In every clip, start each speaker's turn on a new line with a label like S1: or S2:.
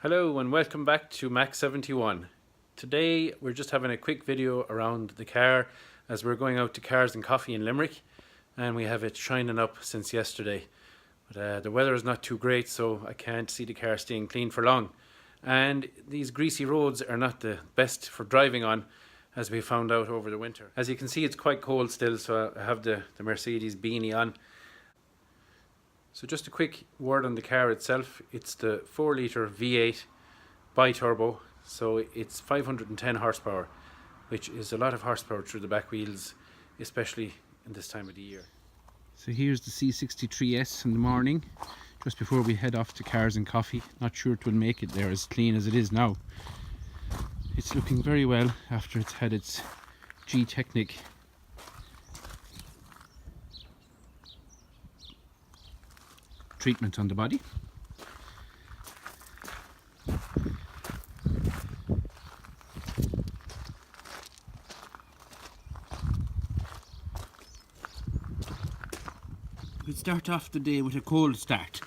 S1: Hello and welcome back to Mac 71. Today we're just having a quick video around the car as we're going out to Cars and Coffee in Limerick, and we have it shining up since yesterday. But the weather is not too great, so I can't see the car staying clean for long. And these greasy roads are not the best for driving on, as we found out over the winter. As you can see, it's quite cold still, so I have the Mercedes beanie on. So just a quick word on the car itself. It's the 4-litre V8 bi-turbo, so it's 510 horsepower, which is a lot of horsepower through the back wheels, especially in this time of the year. So here's the C63s in the morning, just before we head off to Cars and Coffee. Not sure it will make it there as clean as it is now. It's looking very well after it's had its G-Technic treatment on the body. We start off the day with a cold start.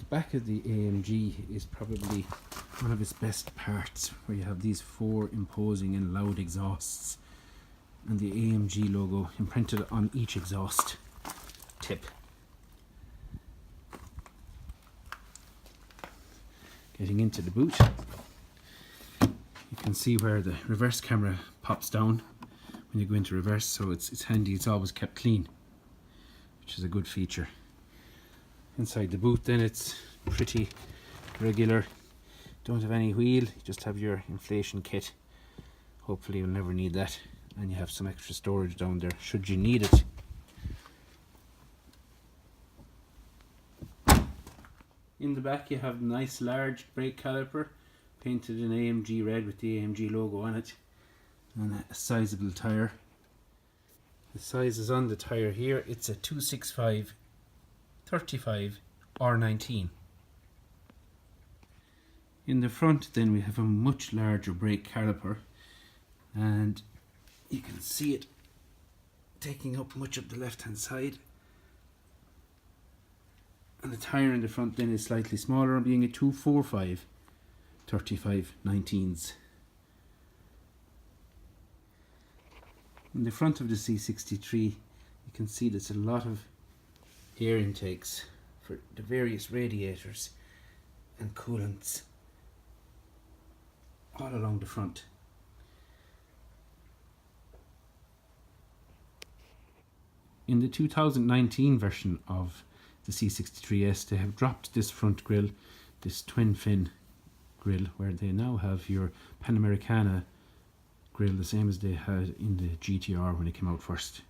S1: Back of the AMG is probably one of its best parts, where you have these 4 imposing and loud exhausts and the AMG logo imprinted on each exhaust tip. Getting into the boot, you can see where the reverse camera pops down when you go into reverse, so it's handy. It's always kept clean, which is a good feature. Inside the boot then, it's pretty regular. Don't have any wheel, you just have your inflation kit. Hopefully you'll never need that, and you have some extra storage down there should you need it. In the back you have a nice large brake caliper painted in AMG red with the AMG logo on it, and a sizable tyre. The size is on the tyre here. It's a 265 35 R19. In the front then we have a much larger brake caliper, and you can see it taking up much of the left hand side, and the tyre in the front then is slightly smaller, being a 245 35 19s. In the front of the C63 you can see there's a lot of air intakes for the various radiators and coolants all along the front. In the 2019 version of the C63s, they have dropped this front grille, this twin fin grille, where they now have your Panamericana grille, the same as they had in the GTR when it came out first.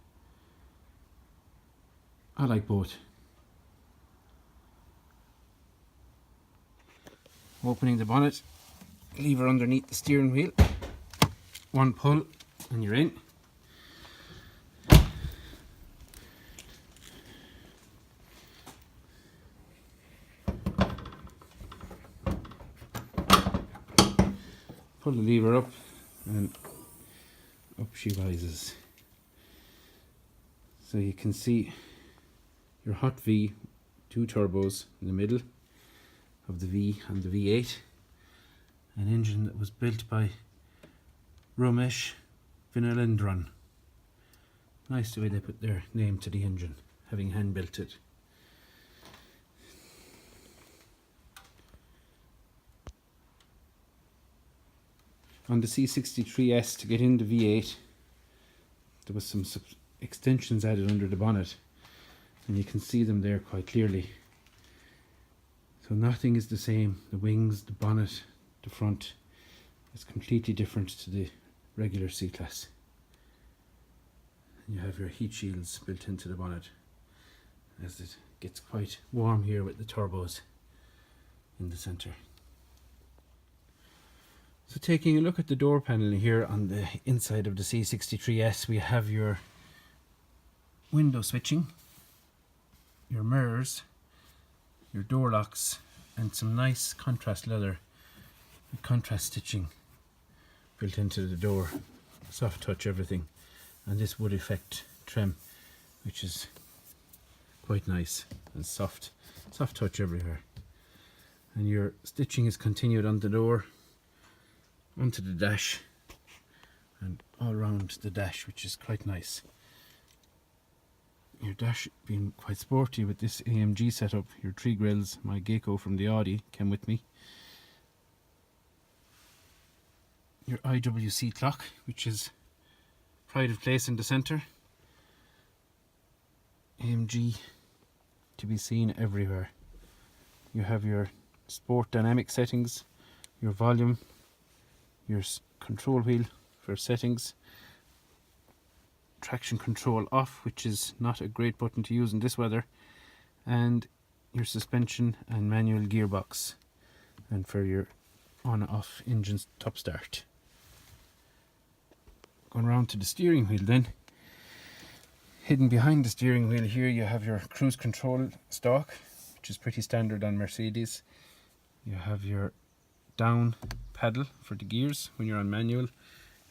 S1: I like both. Opening the bonnet, lever underneath the steering wheel, one pull and you're in. Pull the lever up and up she rises. So you can see your hot V, 2 turbos in the middle of the V and the V8, an engine that was built by Ramesh Vinalendran. Nice the way they put their name to the engine, having hand built it. On the C63s, to get in the V8, there was some extensions added under the bonnet, and you can see them there quite clearly. So nothing is the same. The wings, the bonnet, the front is completely different to the regular C-Class. And you have your heat shields built into the bonnet, as it gets quite warm here with the turbos in the centre. So taking a look at the door panel here on the inside of the C63s, we have your window switching your mirrors, your door locks, and some nice contrast leather with contrast stitching built into the door. Soft touch everything, and this wood effect trim, which is quite nice and soft touch everywhere. And your stitching is continued on the door, onto the dash, and all around the dash, which is quite nice. Your dash being quite sporty with this AMG setup. Your 3 grills, my Gecko from the Audi came with me. Your IWC clock, which is pride of place in the centre. AMG to be seen everywhere. You have your sport dynamic settings, your volume, your control wheel for settings, traction control off, which is not a great button to use in this weather, and your suspension and manual gearbox, and for your on off engine top start. Going around to the steering wheel then. Hidden behind the steering wheel here you have your cruise control stalk, which is pretty standard on Mercedes. You have your down paddle for the gears when you're on manual,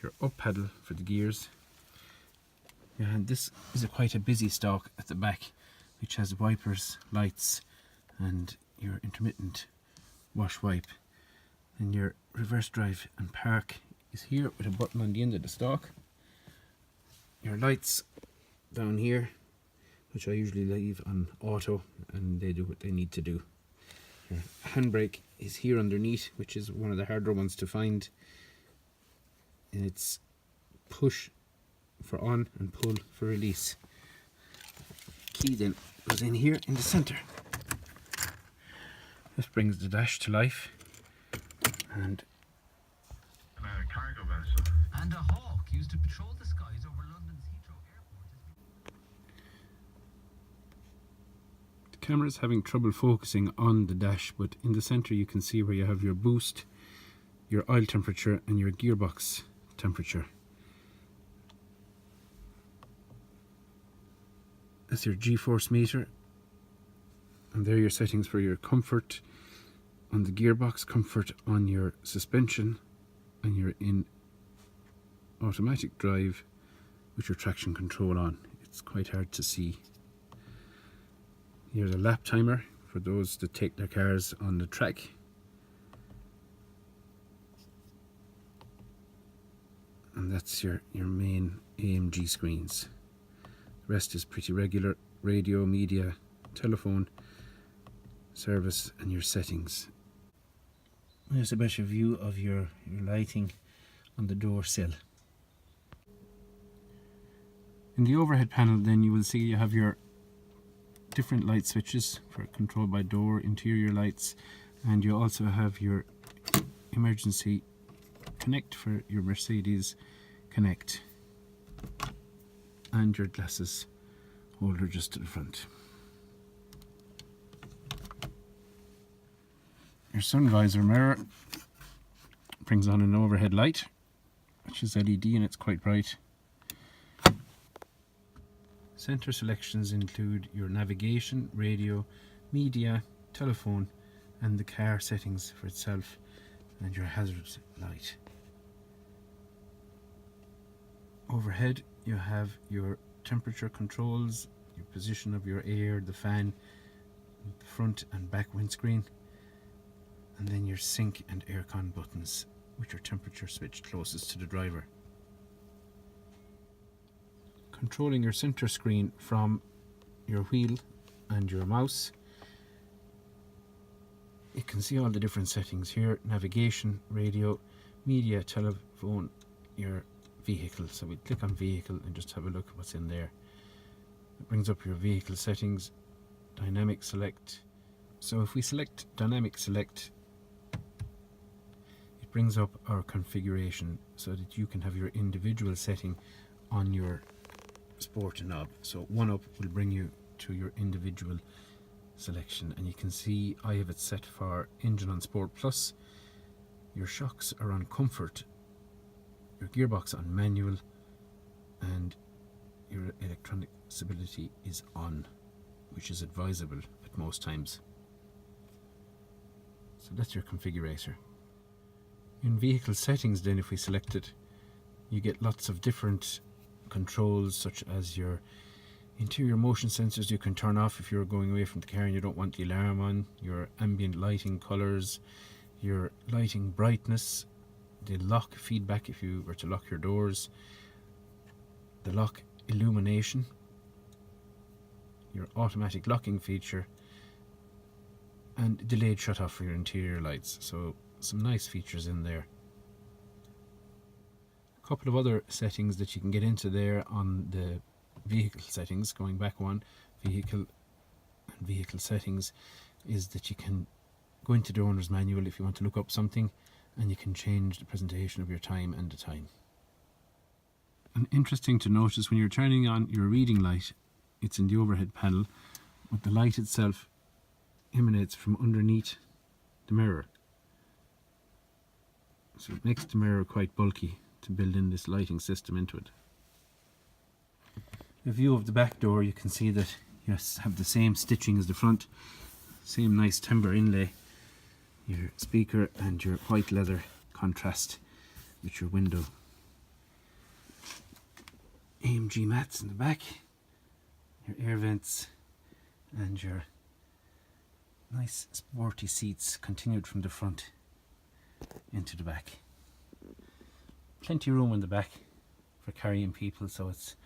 S1: your up paddle for the gears. And this is quite a busy stalk at the back, which has wipers, lights, and your intermittent wash wipe. And your reverse drive and park is here with a button on the end of the stalk. Your lights down here, which I usually leave on auto, and they do what they need to do. Your handbrake is here underneath, which is one of the harder ones to find, and it's push for on and pull for release. Key then goes in here in the center. This brings the dash to life, and
S2: a cargo vessel.
S3: And a hawk used to patrol the skies over London's Heathrow Airport.
S1: the camera is having trouble focusing on the dash, but in the center you can see where you have your boost, your oil temperature, and your gearbox temperature. That's your G-force meter, and there are your settings for your comfort on the gearbox, comfort on your suspension, and you're in automatic drive with your traction control on. It's quite hard to see. Here's a lap timer for those that take their cars on the track. And that's your main AMG screens. The rest is pretty regular: radio, media, telephone, service, and your settings. Here's a better view of your lighting on the door sill. In the overhead panel then you will see you have your different light switches for control by door, interior lights, and you also have your emergency connect for your Mercedes Connect, and your glasses holder just to the front. Your sun visor mirror brings on an overhead light, which is LED and it's quite bright. Center selections include your navigation, radio, media, telephone, and the car settings for itself, and your hazard light. Overhead you have your temperature controls, your position of your air, the fan, the front and back windscreen, and then your sync and aircon buttons with your temperature switch closest to the driver. Controlling your center screen from your wheel and your mouse, you can see all the different settings here: navigation, radio, media, telephone, your vehicle. So we click on vehicle and just have a look at what's in there. It brings up your vehicle settings, dynamic select. So if we select dynamic select, it brings up our configuration so that you can have your individual setting on your sport knob. So one up will bring you to your individual selection, and you can see I have it set for engine on Sport Plus. Your shocks are on comfort, your gearbox on manual, and your electronic stability is on which is advisable at most times. So that's your configurator. In vehicle settings then, if we select it, you get lots of different controls, such as your interior motion sensors you can turn off if you're going away from the car and you don't want the alarm on, your ambient lighting colours, your lighting brightness, the lock feedback if you were to lock your doors, the lock illumination, your automatic locking feature, and delayed shut off for your interior lights. So some nice features in there. A couple of other settings that you can get into there on the vehicle settings, going back one, vehicle and vehicle settings, is that you can go into the owner's manual if you want to look up something, and you can change the presentation of your time and the time. And interesting to notice, when you're turning on your reading light, it's in the overhead panel, but the light itself emanates from underneath the mirror. So it makes the mirror quite bulky to build in this lighting system into it. A view of the back door, you can see that you have the same stitching as the front, same nice timber inlay, your speaker and your white leather contrast with your window. AMG mats in the back, your air vents, and your nice sporty seats continued from the front into the back. Plenty of room in the back for carrying people, so it's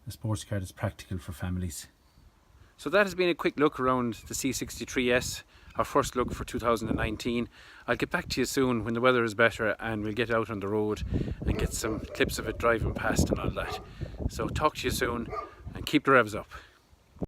S1: a sports car that's practical for families. So that has been a quick look around the C63s, our first look for 2019. I'll get back to you soon when the weather is better and we'll get out on the road and get some clips of it driving past and all that. So talk to you soon and keep the revs up.